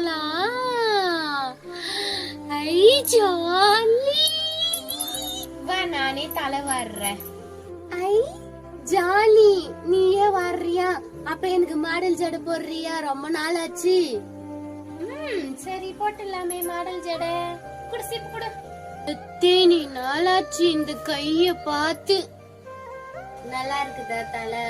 போட்டாங்களா? ஐ ஜாலி. வா நானே தலை வர்றேன். ஐ ஜாலி, நீயே வர்றியா? அப்ப எனக்கு மாடல் ஜடை போடுறியா? ரொம்ப நாள் ஆச்சு. சரி போட்டுலாமே மாடல் ஜடை. குடு சீப்பு குடு. எத்தனை நாளாச்சு இந்த கைய பார்த்து. நல்லா இருக்குதா தலை?